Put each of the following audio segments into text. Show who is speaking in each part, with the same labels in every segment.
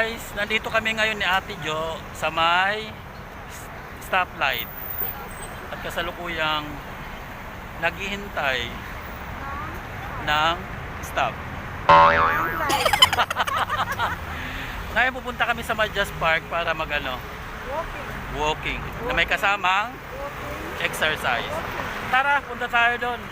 Speaker 1: guys, nandito kami ngayon ni Ate Jo sa may stoplight at kasalukuyang naghihintay ng stop. Ngayon pupunta kami sa Madyas Park para walking na may kasamang exercise. Tara, punta tayo doon.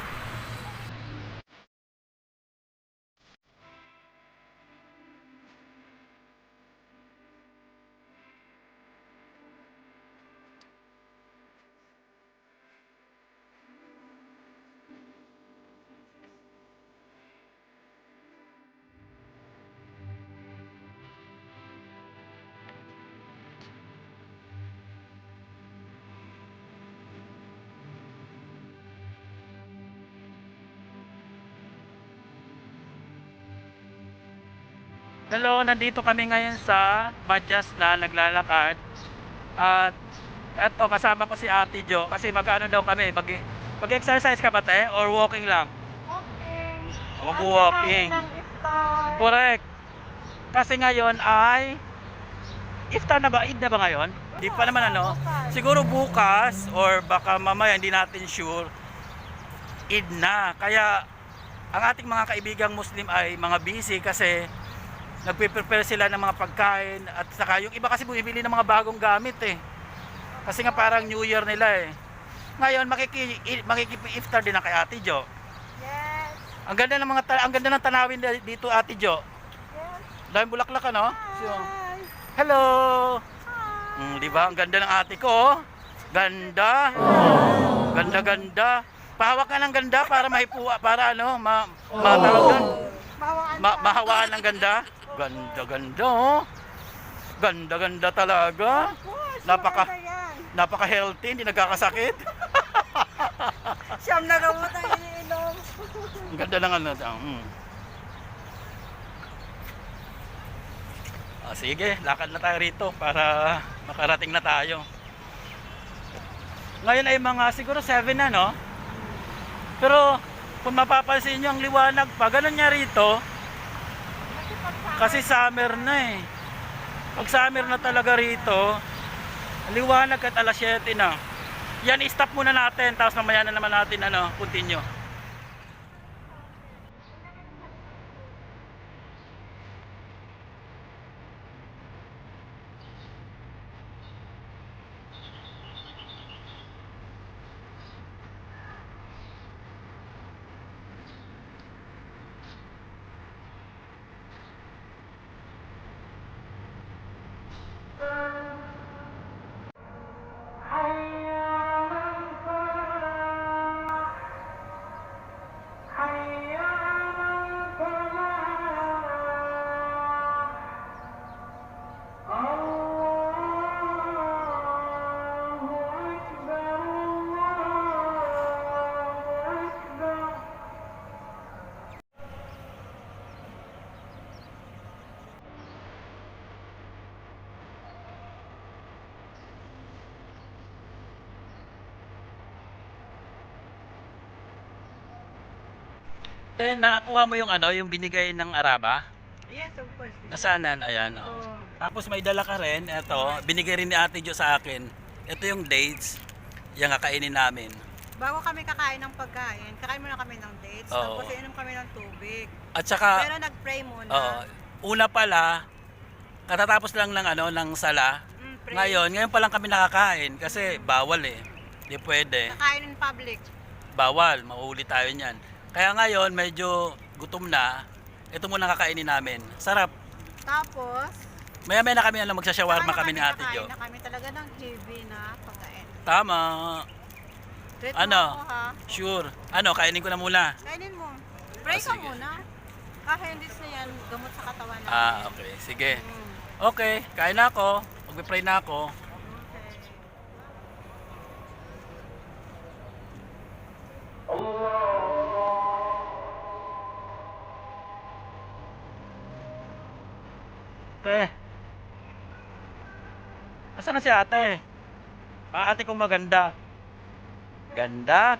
Speaker 1: Hello, nandito kami ngayon sa Madyas na naglalakad. At eto, kasama ko si Ate Jo kasi mag-ano daw kami, mag-exercise ka ba te? Or walking lang?
Speaker 2: Walking.
Speaker 1: Mag-walking. Correct. Kasi ngayon ay iftar na ba? Eid na ba ngayon? Di pa naman ano. Siguro bukas or baka mamaya, hindi natin sure. Eid na. Kaya ang ating mga kaibigang Muslim ay mga busy kasi nagpe-prepare sila ng mga pagkain at saka yung iba kasi bumibili ng mga bagong gamit kasi nga parang New Year nila ngayon makiki-iftar din na kay Ate Jo.
Speaker 2: Yes.
Speaker 1: Ang ganda ng tanawin dito Ate Jo.
Speaker 2: Yes.
Speaker 1: Daming bulaklak ano? So,
Speaker 2: Hi.
Speaker 1: hello.
Speaker 2: Hi.
Speaker 1: Di ba ang ganda ng ate ko? Ganda. Ganda. Pahawak ka ng ganda para mahipuwa para ano matawag doon. Mahawaan ng ganda. Ganda oh. Ganda talaga. Napaka-healthy, hindi nagkakasakit.
Speaker 2: Siyam na gamot ang iniinom.
Speaker 1: Ang ganda ng ano. Sige, lakad na tayo rito para makarating na tayo. Ngayon ay mga siguro 7 na no. Pero kung mapapansin nyo ang liwanag pa, ganun niya rito. Kasi summer na Pag summer na talaga rito, liwanag at alas 7 na. Yan, i-stop muna natin. Tapos mamaya na naman natin continue. Nakakuha mo yung binigay ng Araba?
Speaker 2: Yes, of course.
Speaker 1: Nasaanan? Ayan.
Speaker 2: Oo.
Speaker 1: Tapos may dala ka rin. Ito, binigay rin ni Ate Jo sa akin. Ito yung dates. Yung kakainin namin.
Speaker 2: Bago kami kakain ng pagkain, kakain muna kami ng dates,
Speaker 1: Oo.
Speaker 2: tapos inom kami ng tubig.
Speaker 1: At saka,
Speaker 2: Pero nag-pray muna.
Speaker 1: una pala, katatapos lang ng sala.
Speaker 2: Pray.
Speaker 1: Ngayon pa lang kami nakakain kasi bawal Hindi pwede.
Speaker 2: Kakain in public.
Speaker 1: Bawal, mauuli tayo niyan. Kaya ngayon, medyo gutom na. Ito muna kakainin namin. Sarap.
Speaker 2: Tapos,
Speaker 1: Maya-maya na kami magsashawarma kami ni Ate Jo.
Speaker 2: kakain na kami talaga ng heavy na pagkain.
Speaker 1: Tama.
Speaker 2: Treat
Speaker 1: Ano?
Speaker 2: mo ako ha.
Speaker 1: Sure. Kainin ko na muna.
Speaker 2: Kainin mo. Pray ka
Speaker 1: sige.
Speaker 2: muna. Kasi hindi na yan gamot sa katawan natin.
Speaker 1: Okay. Sige.
Speaker 2: Mm.
Speaker 1: Okay, kain na ako. Magpe-pray na ako.
Speaker 2: Okay.
Speaker 1: Ate. Asan na si ate? Ate kong maganda. Ganda.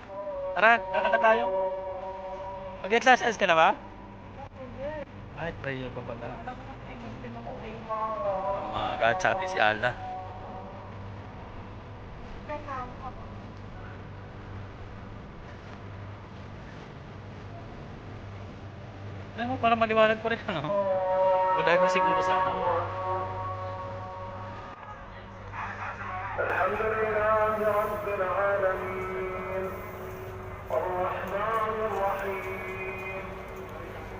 Speaker 1: Tara, kakata tayo. Mag-exercise ka na ba? Ay, prayer pa pala. Mga sabi si Ala. Ano, para maliwanag pa rin, ano? Wala ko siguro sa ano.
Speaker 3: الحمد لله رب العالمين الرحمن الرحيم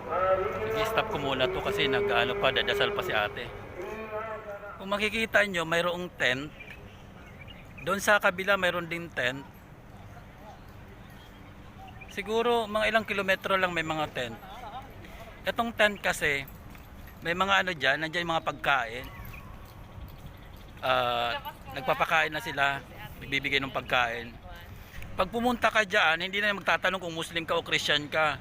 Speaker 3: مالك
Speaker 1: I-stop ko muna to kasi nag-ano pa, dadasal pa si ate. Kung makikita nyo, mayroong tent. Doon sa kabila mayroon din tent. Siguro mga ilang kilometro lang may mga tent. Itong tent kasi, may mga ano dyan, nandyan yung mga pagkain. Nagpapakain na sila, nagbibigay ng pagkain. Pag pumunta ka dyan, hindi na magtatanong kung Muslim ka o Christian ka.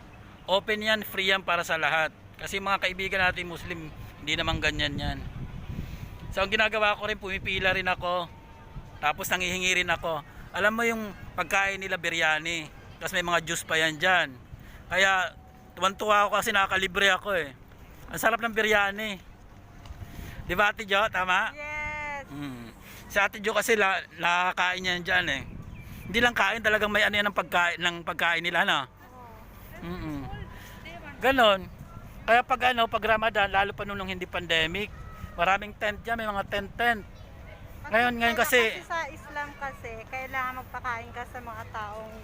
Speaker 1: Open yan, free yan para sa lahat. Kasi mga kaibigan natin Muslim, hindi naman ganyan yan. So ang ginagawa ko rin, pumipila rin ako. Tapos nangihingi rin ako. Alam mo yung pagkain nila biryani. Tapos may mga juice pa yan dyan. Kaya tuwan-tuwa ako kasi nakakalibre ako eh. Ang sarap ng biryani. Di ba Ate Jo? Tama?
Speaker 2: Yes.
Speaker 1: Si Ate Jo kasi nakakain yan dyan eh. Hindi lang kain, talagang may ano yan ng pagkain nila, no? Ganon. Kaya pag Ramadan, lalo pa nung hindi pandemic, maraming tent dyan, may mga tent. Ngayon kasi
Speaker 2: sa Islam kasi, kailangan magpakain ka sa mga taong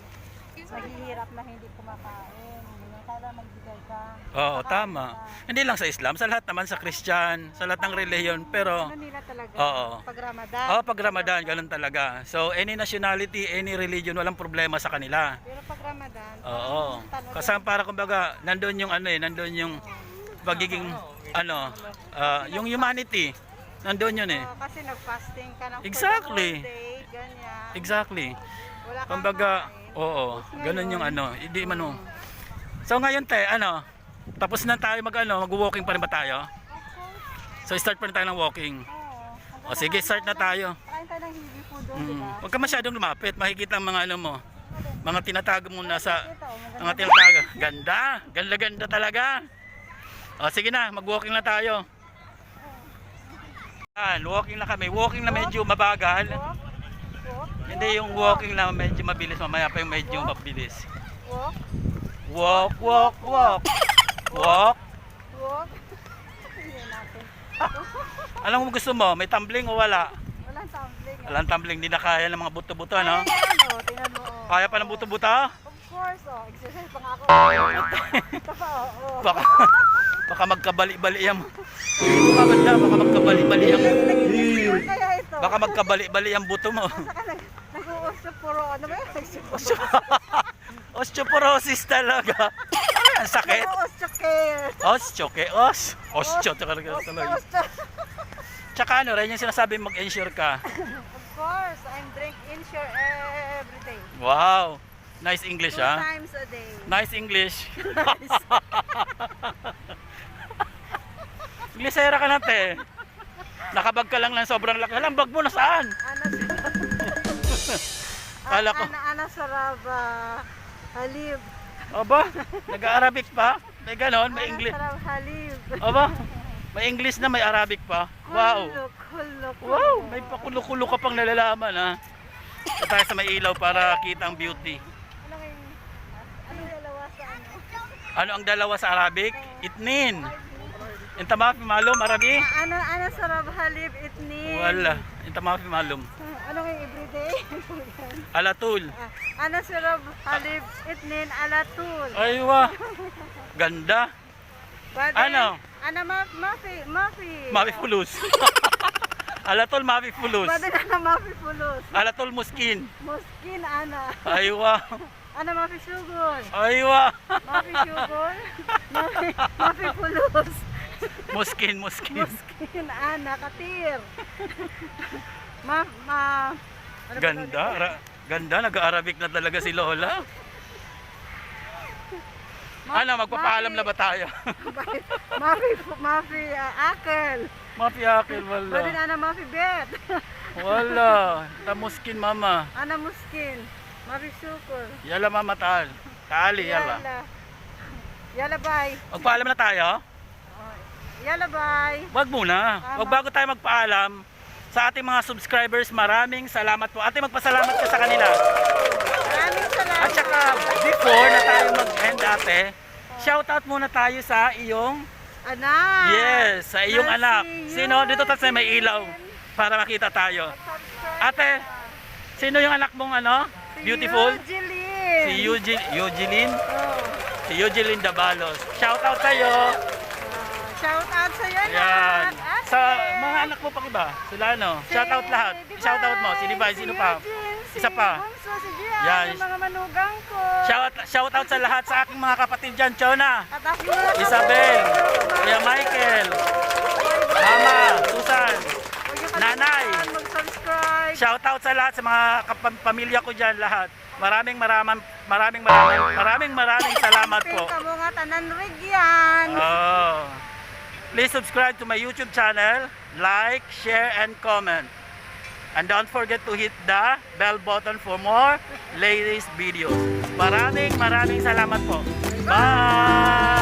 Speaker 2: maghihirap na hindi kumakain. Kailangan magbigay ka.
Speaker 1: oo,
Speaker 2: Pakain
Speaker 1: tama.
Speaker 2: ka.
Speaker 1: Hindi lang sa Islam, sa lahat naman, sa Christian, sa lahat ng reliyon, pero
Speaker 2: Ano nila talaga?
Speaker 1: Oo.
Speaker 2: Pag Ramadan.
Speaker 1: pag Ramadan, ganun talaga. So, any nationality, any religion, walang problema sa kanila.
Speaker 2: Pero pag Ramadan,
Speaker 1: Oo. Kasi para kumbaga, nandun yung nandun yung pagiging, yung humanity. Nandun yun eh.
Speaker 2: kasi nag-fasting ka ng
Speaker 1: Exactly.
Speaker 2: for the whole day, ganyan.
Speaker 1: Exactly.
Speaker 2: Wala kang
Speaker 1: Kumbaga,
Speaker 2: kain.
Speaker 1: oo, ganun yung hindi So ngayon tapos na tayo mag-walking pa rin ba tayo? So start pa rin tayo ng walking.
Speaker 2: Oo.
Speaker 1: O sige, start na tayo.
Speaker 2: Kain tayo ng hindi food doon, di ba?
Speaker 1: Huwag ka masyadong lumapit, makikita ang mga mo. Mga tinatago mo nasa
Speaker 2: Ito,
Speaker 1: mga tinatago. Ganda talaga. O sige na, mag-walking na tayo. Walking na kami. Walking na medyo mabagal.
Speaker 2: Walk.
Speaker 1: Hindi yung walking na medyo mabilis, mamaya pa yung medyo mabilis.
Speaker 2: Walk.
Speaker 1: Walk.
Speaker 2: Walk. Hindi natin.
Speaker 1: Anong gusto mo? May tumbling o wala?
Speaker 2: Walang tumbling.
Speaker 1: Walang tumbling, hindi na kaya ng mga buto-buto, no?
Speaker 2: Tingnan mo. Oh.
Speaker 1: Kaya pa ng buto-buto?
Speaker 2: Of course, exercise pa nga ako. Ito pa, oo.
Speaker 1: Baka magkabali-bali yan. Baka magkabali-bali yan.
Speaker 2: Kaya ito.
Speaker 1: Baka magkabali-bali ang buto mo.
Speaker 2: Saka nag-uusap puro, ano ba yun?
Speaker 1: Osteoporosis talaga. Ano yan, sakit?
Speaker 2: Nag-uusap
Speaker 1: Osteo talaga. Tsaka rin yung sinasabi mag-ensure ka.
Speaker 2: Of course, I'm drink insure every day.
Speaker 1: Wow. Nice English,
Speaker 2: 2
Speaker 1: ha?
Speaker 2: times a day.
Speaker 1: Nice English. Inglesera ka na, te. Nakabag ka lang ng sobrang laki. Alam, bag mo na saan? Kala ko.
Speaker 2: Ana saraba. Halib.
Speaker 1: Aba, nag-Arabic pa? May ganon, may English.
Speaker 2: Sarab halib.
Speaker 1: Aba, may English na, may Arabic pa. Wow.
Speaker 2: Kulok.
Speaker 1: Wow, may pakulo-kulo ka pang nalalaman, ha? Ito tayo sa may ilaw para kita ang beauty.
Speaker 2: Ano dalawa sa ano?
Speaker 1: Ano ang dalawa sa Arabic? Itnin. Inta mafi malum, Arabi?
Speaker 2: Ano sarab halib itnin?
Speaker 1: Wala. Inta mafi malum.
Speaker 2: Ano yung everyday?
Speaker 1: Alatul.
Speaker 2: Ano sarab halib itnin alatul?
Speaker 1: Aywa. Ganda. Ano?
Speaker 2: Ano mafi?
Speaker 1: Mafi fulus. Alatul mafi fulus.
Speaker 2: Pwede na mafi pulos.
Speaker 1: Alatul muskin.
Speaker 2: Muskin ana.
Speaker 1: Aywa.
Speaker 2: Ano mafi sugar?
Speaker 1: Aywa.
Speaker 2: Mafi sugar? Mafi pulos.
Speaker 1: Muskin.
Speaker 2: Muskin ana katir. Ano ba
Speaker 1: Ganda. Ganda, nag-Arabic na talaga si Lola. Ano, magpapaalam na ba tayo?
Speaker 2: Mafi akel.
Speaker 1: Mafi akil,
Speaker 2: Pwede
Speaker 1: wala.
Speaker 2: na mafi bet.
Speaker 1: Wala. Tamuskin mama.
Speaker 2: Ana muskin. Mafi sugar.
Speaker 1: Yala mama tal. Tali, yala.
Speaker 2: Yala bye.
Speaker 1: Magpaalam na tayo?
Speaker 2: Yala, bye.
Speaker 1: Wag muna.
Speaker 2: Tama.
Speaker 1: Wag bago tayo magpaalam sa ating mga subscribers, maraming salamat po. Ate, magpasalamat ka sa kanila.
Speaker 2: Maraming salamat.
Speaker 1: At saka, before na tayo mag-end, ate, shoutout muna tayo sa iyong,
Speaker 2: Anak.
Speaker 1: yes, sa iyong
Speaker 2: Na
Speaker 1: anak.
Speaker 2: si
Speaker 1: Sino? Dito tayo sa may ilaw para makita tayo. Ate, sino yung anak mong ano? Beautiful? Si Eugene.
Speaker 2: Oh.
Speaker 1: Si Eugene Dabalos. Shoutout sa'yo.
Speaker 2: Shout out sa iyo,
Speaker 1: Yan.
Speaker 2: anak.
Speaker 1: Sa mga anak mo pang iba, sila ano? Shoutout lahat. Shoutout mo. Si Levi, sino pa? Isa pa.
Speaker 2: Si Bunso, si Gian,
Speaker 1: Yan.
Speaker 2: yung mga manugang ko.
Speaker 1: Shoutout sa lahat sa aking mga kapatid dyan, Chona,
Speaker 2: At ako mga
Speaker 1: Isabel,
Speaker 2: kapatid.
Speaker 1: Kuya Michael, Mama, Susan,
Speaker 2: Huwag niyo
Speaker 1: Nanay.
Speaker 2: kalimutan mag-subscribe.
Speaker 1: Shoutout sa lahat sa mga pamilya ko dyan, lahat. Maraming salamat po.
Speaker 2: Ka mo nga tanan Regyan.
Speaker 1: Oh. Please subscribe to my YouTube channel, like, share, and comment. And don't forget to hit the bell button for more latest videos. Maraming salamat po. Bye!